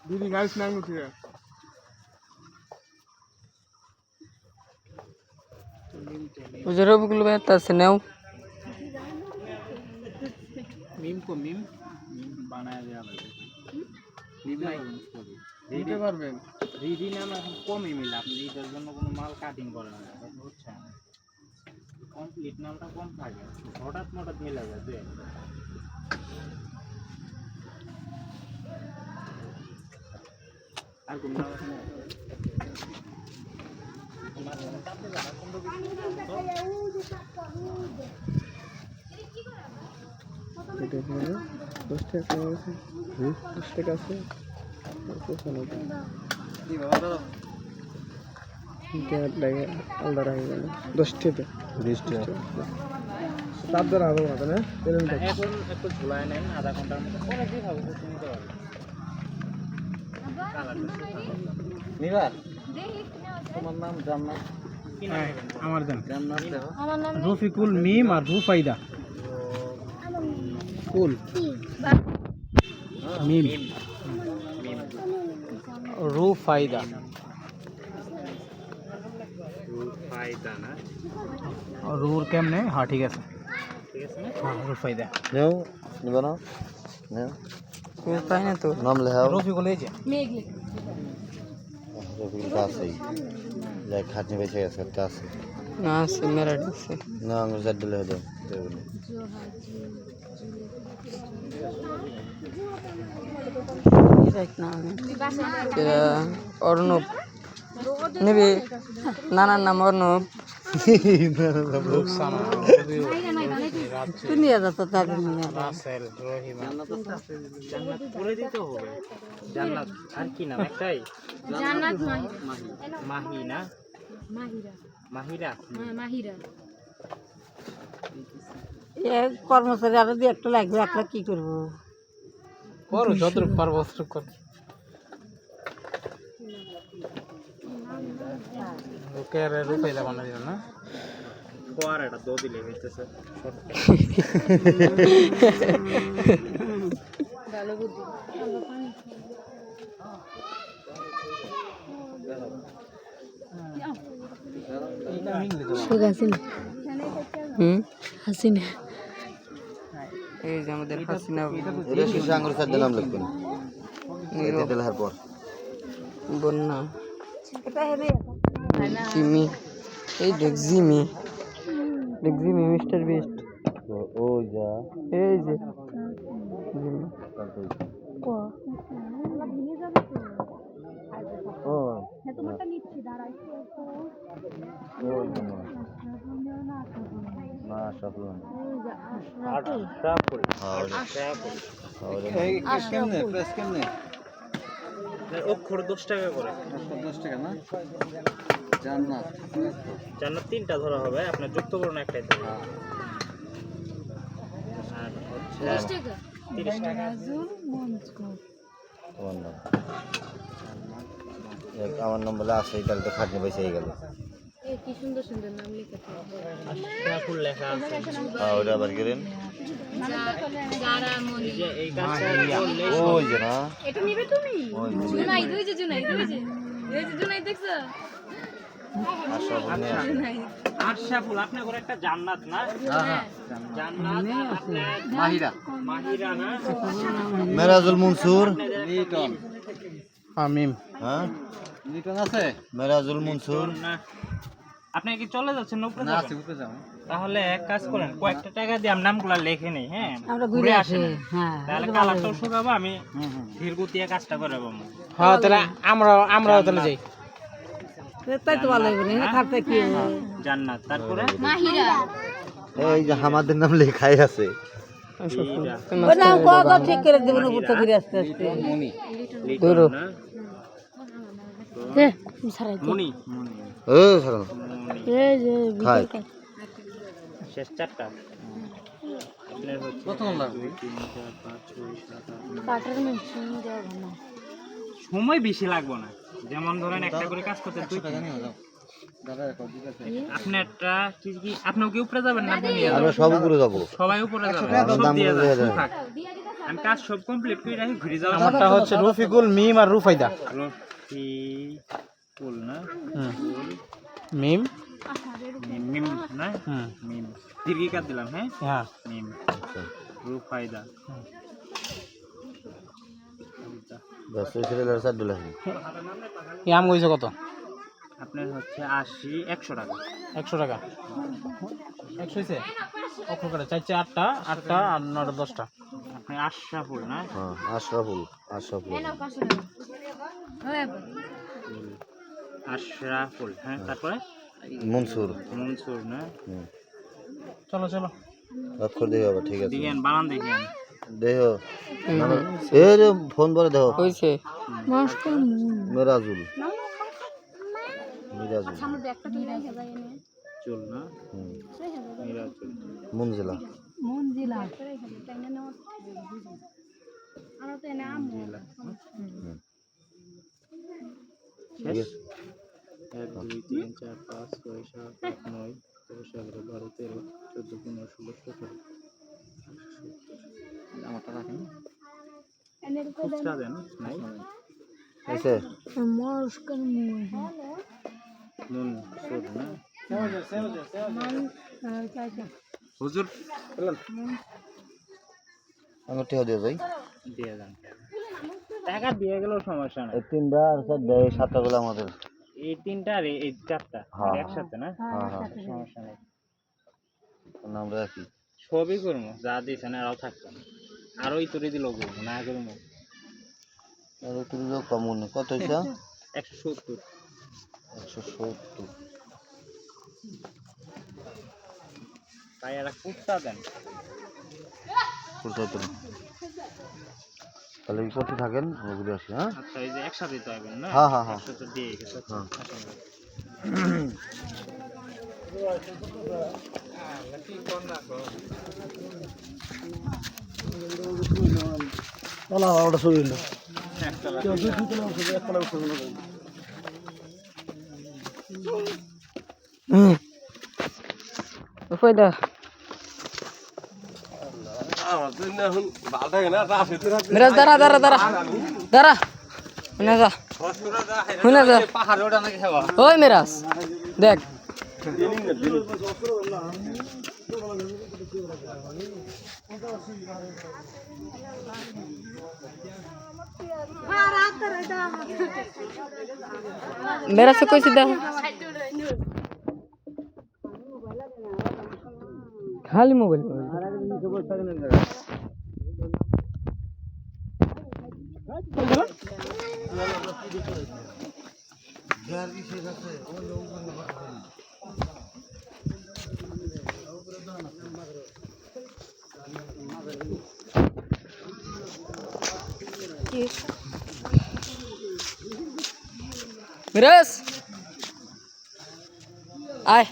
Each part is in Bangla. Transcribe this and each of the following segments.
দিদি গাইস নাম কি उजरो बुकल में तस्नेव मीम को मीम বানায় দেওয়া হবে দিতে পারবেন রিডি নাম এখন কমই মিলে আপনি এটার জন্য কোনো মাল কাটিং করেন না হচ্ছে কমপ্লিট নামটা কম থাকে হঠাৎ মঠাৎ মিলে যাবে আর কোন নাম আছে এটা হলো 10 টাকা আছে 10 টাকা আছে কি বাবা দাও এটা লাগে আলাদা রাখা গেল 10 টাকা 20 টাকা সাত ধরা হবে না তাই এখন একটু ঝুলায় নেন আধা ঘন্টার মতো পরে দিয়ে খাবো কিছু নিতে পারবে নিবা তোমার নাম জান্নাত কি নাম আমার জান জান্নাত আমার নাম রফিকুল মিম আর রুফাইদা কুল মিম রুফাইদা না और रूर केमने हाँ ठीक है सर ঠিক আছে না हाँ रुफाइदा নেও নিবা না নেও कोई पाए ना तो নাম লেখাও রফিকুল এই যে মেঘ লেখা রফিকুল কাছেই যাই খাটনি বেঁচে গেছে কাছে ना से मेरा से না আমি জাদ্দুল হয়ে एक नाम है अर्नब नेबे नाना नाम अर्नब রুকসানা दुनिया जाता था दुनिया রাসেল রহিমা জান্নাত পুরে দিতে হবে জান্নাত আর কি নাম একটাই জান্নাত মাহি না মাহিরা মাহিরা হ্যাঁ মাহিরা ये কর্মচারী আরো দিয়ে একটা লাগবে একটা কি করব করো যতটুকু পারবো ততটুকু কর ওকে আর রুফাইদা বানা দিল না কোয়ার এটা দো দিলে হইতেছে ভালো বুদ্ধি হাসিনা হাসিনা এই যে আমাদের হাসিনা এটা শিশু আঙ্গুর সাথে নাম লিখবেন এটা লেখার পর বন্যা জিমি এই দেখ জিমি মিস্টার বেস্ট ও যা এই যে জিমি ও না সফল কেমনে প্রেস কেমনে অক্ষর 10 টাকা করে 10 টাকা না জান্নাত জান্নাত তিনটা ধরা হবে আপনার যুক্ত করুন একটাই ধরে আর হচ্ছে 30 টাকা তোমার নাম আমার নাম বলে আছে তাহলে তো খাটনি বেঁচে গেল কি সুন্দর সুন্দর নাম লেখা ফুল লেখা আছে ওটা আবার করেন যারা মনি যে এই কাজটা করলে ওই যে না এটা নিবে তুমি ওই যে জুনাইদ ওই যে জুনাইদ ওই যে এই যে জুনাইদ দেখছো আশা বলে আরশাফুল আপনার ঘরে একটা জান্নাত না হ্যাঁ জান্নাত আপনার মাহিরা মাহিরা না মেরাজুল মনসুর লিটন হ্যাঁ মিম হ্যাঁ লিটন আছে মেরাজুল মনসুর না আপনি কি চলে যাচ্ছেন উপরে না যাবেন? আছে উপরে যাও তাহলে এক কাজ করেন কয়েকটা টাকা দিয়ে আমি নামগুলো লিখে নেই হ্যাঁ আমরা ঘুরে ঘুরে আসেন আসি হ্যাঁ তাহলে কালারটাও শুকাবো আমি ধীর গতিয়ে কাজটা করে পাবো হ্যাঁ তাহলে আমরাও তাহলে যাই তাই তো ভালো হবে না খাতে কি জান্নাত তারপরে মাহিরা এই যে আমাদের নাম লেখাই আছে হীরা, ওই নাম কত ঠিক করে দেবেন উপর থেকে ঘুরে আসতে আসতে লিটন না দে সারাই মনি ও ছাড়ো এই যে খাই শেষ চারটা আপনার হচ্ছে কতক্ষণ লাগবে 2 3 4 5 6 7 8 কাটার মেশিন দেওয়া ভালো সময় বেশি লাগবে না যেমন ধরেন একটা করে কাজ করতে 2 টাকা নিয়ে যাও দাদা এখন ঠিক আছে আপনি একটা কি আপনিও কি উপরে যাবেন না আপনি নিয়ে আমরা যাবেন সব উপরে যাবো সবাই উপরে যাবেন টাকা সব দাম দিয়ে বলে যাবেন দেয়া থাক দিয়া দিতা আমি কাজ সব কমপ্লিট করে রাখি ঘুরে যাওয়া আমারটা হচ্ছে রফিকুল মিম আর রুফাইদা রফিকুল না মিম মিম না হুম মিম দীর্ঘি কাট দিলাম হ্যাঁ হ্যাঁ মিম রুফাইদা দশ ছেলের সাত ডলার এই আম গইছে কত আপনার হচ্ছে 100 টাকা 100 টাকা 100 হইছে অক্ষর করে 4 8টা 8টা আর 9টা 10টা আপনি আশরাফুল না হ্যাঁ আশরাফুল আশরাফুল হ্যাঁ তারপরে মনসুর মনসুর না চলো চলো অক্ষর দেখে আবার ঠিক আছে দেখেন বানান দেখেন দেহ এ রে ফোন করে দেহ হয়েছে মেরাজুল চুল না মিরাজুল মুনজিলা মঞ্জিলা ঠিক আছে 1 2 3 4 5 6 7 8 9 10 11 12 13 14 15 16 17 আমারটা রাখেন খুচরা দেন নাই আছে নুন সুর না হুজুর আঙুরটি দিয়ে যাই দিয়ে দেন টাকা দিয়ে গেলেও সমস্যা নাই এই তিনটা আর স্যার দেয় সাতটা গুলো আমাদের এই তিনটা আর এই চারটা হ্যাঁ। একসাথে না হ্যাঁ হ্যাঁ সমস্যা নেই আমরা রাখি সবই করবো যা দিয়েছেন আরও থাকতো না আরও ইতরে দিলেও করবো না করবো আর তুই লোক কম মনে কত হইছে 170 170 তাই একটা কুত্তা দেন পুরো তো তাহলে কি করতে থাকেন আমরা ঘুরে আসি হ্যাঁ আচ্ছা এই যে একসাথে তো আইবেন না হ্যাঁ হ্যাঁ হ্যাঁ একসাথে দিয়ে গেছে হ্যাঁ। ওটা শরীর না ফয়দা মিরাজ দাঁড়া দাঁড়া দাঁড়া দাঁড়া শুনে যা শুনে যা ওই মিরাজ দেখ মিরাজ কইছি দেখ খালি মোবাইল মিরাজ আয়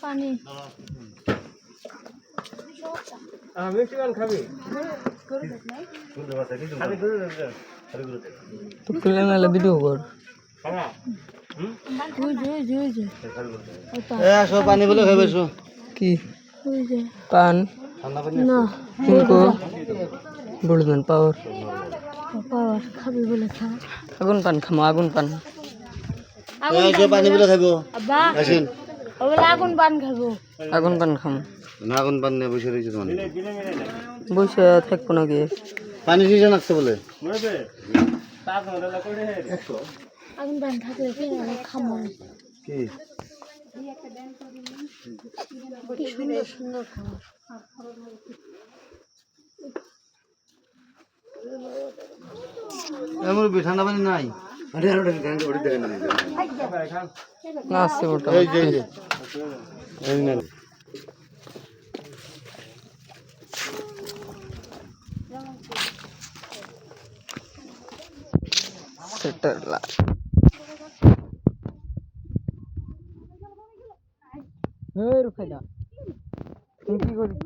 পানি তো খুলে নালে ভিডিও কর আসো পানি বলে খাবে এসো কি পান ঠান্ডা পানি না চিনকো বুঝবেন পাওয়ার পাওয়ার খাবি বলে খা আগুন পান খামো আগুন পান আসো পানি বলে খাবো আব্বা আসেন ওগুলো আগুন পান খাবো আগুন পান খামো না আগুন পানি নিয়ে বসে রয়েছে তোমার বসে থাকবো না গিয়ে পানি সিজে নাকতে বলে আগুন পান থাকলে খামো কি কি সুন্দর সুন্দর খাবার এমন ঠান্ডা পানি নাই না আছে ওটা এই যে এই নেন সেটার লাল এই রুখাইদা তুমি কি করিস